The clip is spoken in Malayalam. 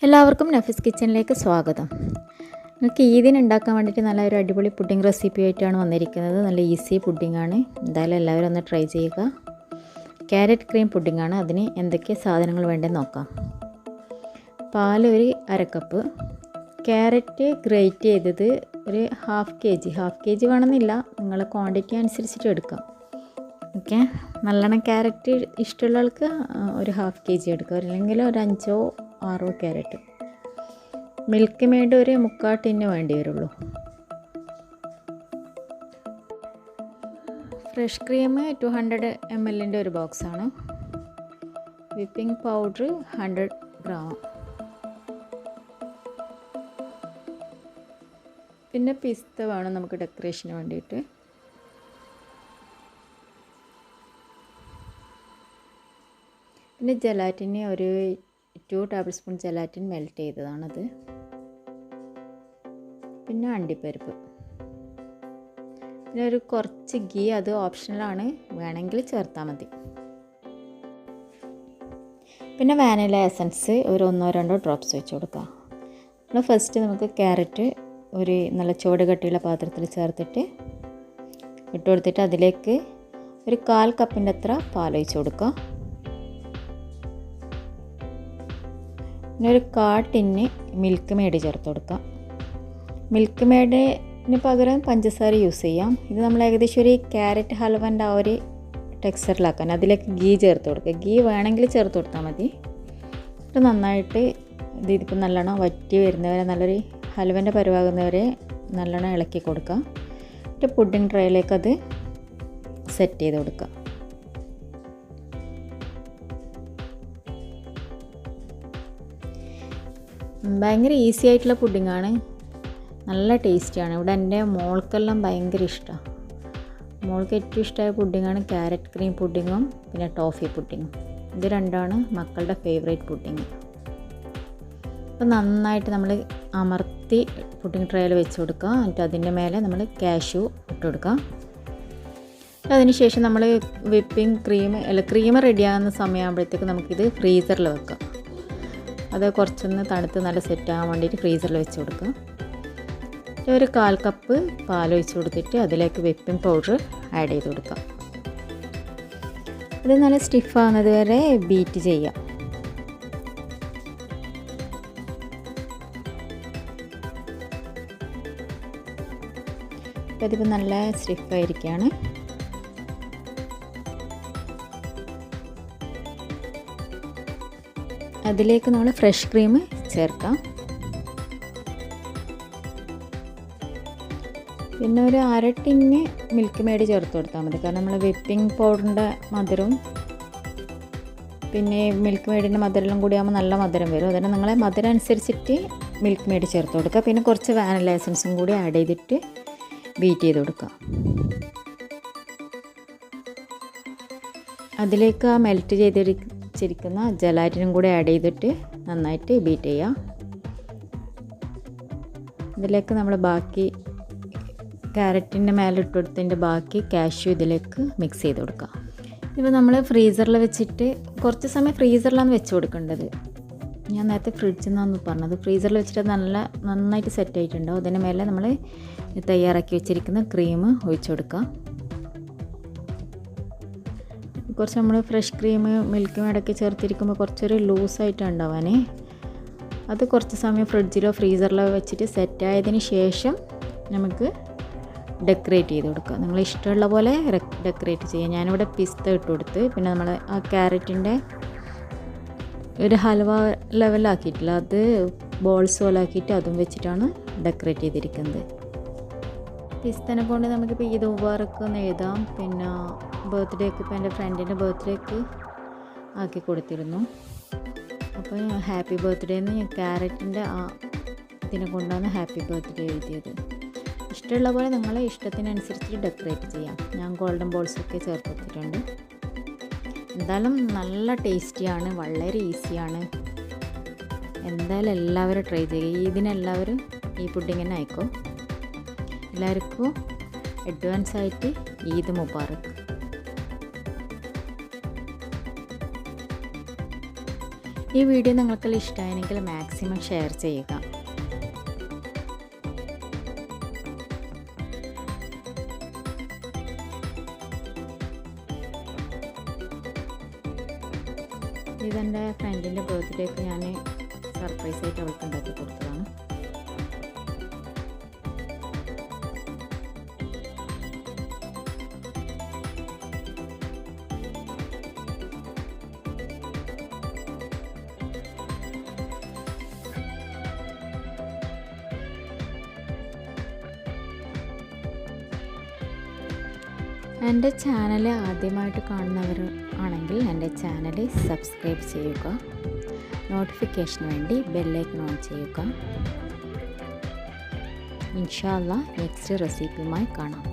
എല്ലാവർക്കും നഫീസ് കിച്ചണിലേക്ക് സ്വാഗതം. നമുക്ക് ഈദിന് ഉണ്ടാക്കാൻ വേണ്ടിയിട്ട് നല്ല ഒരു അടിപൊളി പുഡിംഗ് റെസിപ്പി ആയിട്ടാണ് വന്നിരിക്കുന്നത്. നല്ല ഈസി പുഡിംഗാണ്. എന്തായാലും എല്ലാവരും ഒന്ന് ട്രൈ ചെയ്യുക. ക്യാരറ്റ് ക്രീം പുഡിംഗാണ്. അതിന് എന്തൊക്കെ സാധനങ്ങൾ വേണ്ടെന്ന് നോക്കാം. പാൽ ഒരു അരക്കപ്പ്, ക്യാരറ്റ് ഗ്രേറ്റ് ചെയ്തത് ഒരു ഹാഫ് കെ ജി വേണമെന്നില്ല, നിങ്ങളുടെ ക്വാണ്ടിറ്റി അനുസരിച്ചിട്ട് എടുക്കാം. ഓക്കെ, നല്ലോണം ക്യാരറ്റ് ഇഷ്ടമുള്ള ആൾക്ക് ഒരു ഹാഫ് കെ ജി എടുക്കുക, അല്ലെങ്കിൽ ഒരു 5-6 ക്യാരറ്റ്. മിൽക്ക് മെയ്ഡ് ഒരു 3/4 ടിന്ന് വേണ്ടി വരുള്ളൂ. ഫ്രഷ് ക്രീം 200 ml ഒരു ബോക്സാണ്. Whipping powder 100 gram. പിന്നെ പിസ്ത വേണം നമുക്ക് ഡെക്കറേഷന് വേണ്ടിയിട്ട്. പിന്നെ ജലാറ്റിന് ഒരു 2 ടേബിൾ സ്പൂൺ ജലാറ്റിൻ മെൽറ്റ് ചെയ്തതാണത്. പിന്നെ അണ്ടിപ്പരിപ്പ്, പിന്നെ ഒരു കുറച്ച് ഗീ, അത് ഓപ്ഷണലാണ്, വേണമെങ്കിൽ ചേർത്താൽ മതി. പിന്നെ വാനില എസൻസ് ഒരു 1-2 ഡ്രോപ്സ് വെച്ച് കൊടുക്കാം. നമ്മൾ ഫസ്റ്റ് നമുക്ക് ക്യാരറ്റ് ഒരു നല്ല ചുവട് കട്ടിയുള്ള പാത്രത്തിൽ ചേർത്തിട്ട് ഇട്ട് കൊടുത്തിട്ട് അതിലേക്ക് ഒരു 1/4 കപ്പിൻ്റെ അത്ര പാലൊഴിച്ച് കൊടുക്കുക. പിന്നെ ഒരു 1/4 ടിന്ന് മിൽക്ക് മെയ്ഡ് ചേർത്ത് കൊടുക്കാം. മിൽക്ക് മെയ്ഡിന് പകരം പഞ്ചസാര യൂസ് ചെയ്യാം. ഇത് നമ്മൾ ഏകദേശം ഒരു ക്യാരറ്റ് ഹൽവൻ്റെ ആ ഒരു ടെക്സ്ചറിലാക്കാൻ അതിലേക്ക് ഗീ ചേർത്ത് കൊടുക്കുക. ഗീ വേണമെങ്കിൽ ചേർത്ത് കൊടുത്താൽ മതി. ഇത് നന്നായിട്ട് ഇതിപ്പോൾ നല്ലോണം വറ്റി വരുന്നവരെ, നല്ലൊരു ഹൽവൻ്റെ പരുവാകുന്നവരെ നല്ലോണം ഇളക്കി കൊടുക്കുക. എന്നിട്ട് പുഡിംഗ് ട്രേയിലേക്ക് അത് സെറ്റ് ചെയ്ത് കൊടുക്കുക. ഭയങ്കര ഈസി ആയിട്ടുള്ള പുഡിങ്ങാണ്, നല്ല ടേസ്റ്റിയാണ്. ഇവിടെ എൻ്റെ മോൾക്കെല്ലാം ഭയങ്കര ഇഷ്ടമാണ്. മോൾക്ക് ഏറ്റവും ഇഷ്ടമായ പുഡിങ്ങാണ് ക്യാരറ്റ് ക്രീം പുഡിങ്ങും പിന്നെ ടോഫി പുഡിങ്ങും. ഇത് രണ്ടാണ് മക്കളുടെ ഫേവറേറ്റ് പുഡിങ്. അപ്പോൾ നന്നായിട്ട് നമ്മൾ അമർത്തി പുഡിങ് ട്രേയിൽ വെച്ച് കൊടുക്കുക. എന്നിട്ട് അതിൻ്റെ മേലെ നമ്മൾ കാഷ്യൂ ഇട്ട് കൊടുക്കുക. അതിന് ശേഷം നമ്മൾ വിപ്പിംഗ് ക്രീം റെഡിയാകുന്ന സമയമാകുമ്പോഴത്തേക്ക് നമുക്കിത് ഫ്രീസറിൽ വെക്കാം. അത് കുറച്ചൊന്ന് തണുത്ത് നല്ല സെറ്റാകാൻ വേണ്ടിയിട്ട് ഫ്രീസറിൽ വെച്ച് കൊടുക്കുക. ഒരു 1/4 കപ്പ് പാലൊഴിച്ച് കൊടുത്തിട്ട് അതിലേക്ക് വിപ്പിംഗ് പൗഡർ ആഡ് ചെയ്ത് കൊടുക്കുക. അത് നല്ല സ്റ്റിഫാകുന്നത് വരെ ബീറ്റ് ചെയ്യാം. അപ്പോൾ അതിപ്പോൾ നല്ല സ്റ്റിഫായിരിക്കുകയാണ്. അതിലേക്ക് നമ്മൾ ഫ്രഷ് ക്രീം ചേർക്കാം. പിന്നെ ഒരു 1/2 ടിന്ന് മിൽക്ക് മെയ്ഡ് ചേർത്ത് കൊടുത്താൽ മതി. കാരണം നമ്മൾ വിപ്പിംഗ് പൗഡറിൻ്റെ മധുരവും പിന്നെ മിൽക്ക് മെയ്ഡിൻ്റെ മധുരമെല്ലാം കൂടി ആകുമ്പോൾ നല്ല മധുരം വരും. അതുകൊണ്ട് നിങ്ങളെ മധുരം അനുസരിച്ചിട്ട് മിൽക്ക് മെയ്ഡ് ചേർത്ത് കൊടുക്കുക. പിന്നെ കുറച്ച് വാനില എസൻസും കൂടി ആഡ് ചെയ്തിട്ട് ബീറ്റ് ചെയ്ത് കൊടുക്കുക. അതിലേക്ക് ആ മെൽറ്റ് ചെയ്തിരിക്കുന്ന ജലാറ്റിനും കൂടി ആഡ് ചെയ്തിട്ട് നന്നായിട്ട് ബീറ്റ് ചെയ്യുക. ഇതിലേക്ക് നമ്മൾ ബാക്കി ക്യാരറ്റിൻ്റെ മേലെ ഇട്ട് കൊടുത്തതിൻ്റെ ബാക്കി കാഷ്യൂ ഇതിലേക്ക് മിക്സ് ചെയ്ത് കൊടുക്കുക. ഇപ്പോൾ നമ്മൾ ഫ്രീസറിൽ വെച്ചിട്ട് കുറച്ച് സമയം ഫ്രീസറിലാണ് വെച്ച് കൊടുക്കേണ്ടത്. ഞാൻ നേരത്തെ ഫ്രിഡ്ജിൽ നിന്നാണ് പറഞ്ഞത്. ഫ്രീസറിൽ വെച്ചിട്ട് നന്നായിട്ട് സെറ്റ് ആയിട്ടുണ്ടാവും. അതിന് മേലെ നമ്മൾ തയ്യാറാക്കി വെച്ചിരിക്കുന്ന ക്രീം ഒഴിച്ചു കൊടുക്കുക. കുറച്ച് നമ്മൾ ഫ്രഷ് ക്രീം മിൽക്ക് മെയ്ഡൊക്കെ ചേർത്തിരിക്കുമ്പോൾ കുറച്ചൊരു ലൂസായിട്ടാണ് ഉണ്ടാവാൻ. അത് കുറച്ച് സമയം ഫ്രിഡ്ജിലോ ഫ്രീസറിലോ വെച്ചിട്ട് സെറ്റായതിന് ശേഷം നമുക്ക് ഡെക്കറേറ്റ് ചെയ്ത് കൊടുക്കുക. നിങ്ങൾ ഇഷ്ടമുള്ള പോലെ ഡെക്കറേറ്റ് ചെയ്യുക. ഞാനിവിടെ പിസ്ത ഇട്ട് കൊടുത്ത്, പിന്നെ നമ്മൾ ആ ക്യാരറ്റിൻ്റെ ഒരു ഹൽവ ലെവലാക്കിയിട്ടില്ല, അത് ബോൾസ് പോലെ ആക്കിയിട്ട് അതും വെച്ചിട്ടാണ് ഡെക്കറേറ്റ് ചെയ്തിരിക്കുന്നത്. പിസ്തനെ കൊണ്ട് നമുക്കിപ്പോൾ ഈദ് മുബാറക്ക് എന്ന് എഴുതാം. പിന്നെ ബർത്ത്ഡേക്ക്, ഇപ്പോൾ എൻ്റെ ഫ്രണ്ടിൻ്റെ ബർത്ത്ഡേക്ക് ആക്കി കൊടുത്തിരുന്നു. അപ്പോൾ ഹാപ്പി ബർത്ത്ഡേ എന്ന് ക്യാരറ്റിൻ്റെ ആ ഇതിനെ കൊണ്ടാണ് ഹാപ്പി ബർത്ത്ഡേ എഴുതിയത്. ഇഷ്ടമുള്ള പോലെ നിങ്ങളെ ഇഷ്ടത്തിനനുസരിച്ച് ഡെക്കറേറ്റ് ചെയ്യാം. ഞാൻ ഗോൾഡൻ ബോൾസൊക്കെ ചേർത്തിട്ടുണ്ട്. എന്തായാലും നല്ല ടേസ്റ്റിയാണ്, വളരെ ഈസിയാണ്. എന്തായാലും എല്ലാവരും ട്രൈ ചെയ്യുക. ഇതിനെല്ലാവരും ഈ പുഡിംഗ് തന്നെ ആയിക്കോ. എല്ലാവർക്കും അഡ്വാൻസ് ആയിട്ട് ഈദ് മുബാറക്ക്. ഈ വീഡിയോ നിങ്ങൾക്കെല്ലാം ഇഷ്ടമായെങ്കിൽ മാക്സിമം ഷെയർ ചെയ്യുക. ഇതെൻ്റെ ഫ്രണ്ടിൻ്റെ ബർത്ത്ഡേക്ക് ഞാൻ സർപ്രൈസായിട്ട് അവൾക്ക് ഉണ്ടാക്കി കൊടുത്തതാണ്. എൻ്റെ ചാനൽ ആദ്യമായിട്ട് കാണുന്നവർ ആണെങ്കിൽ എൻ്റെ ചാനൽ സബ്സ്ക്രൈബ് ചെയ്യുക. നോട്ടിഫിക്കേഷന് വേണ്ടി ബെല്ലൈക്കൺ ഓൺ ചെയ്യുക. ഇൻഷാ അല്ലാഹ് നെക്സ്റ്റ് റെസിപ്പിയുമായി കാണാം.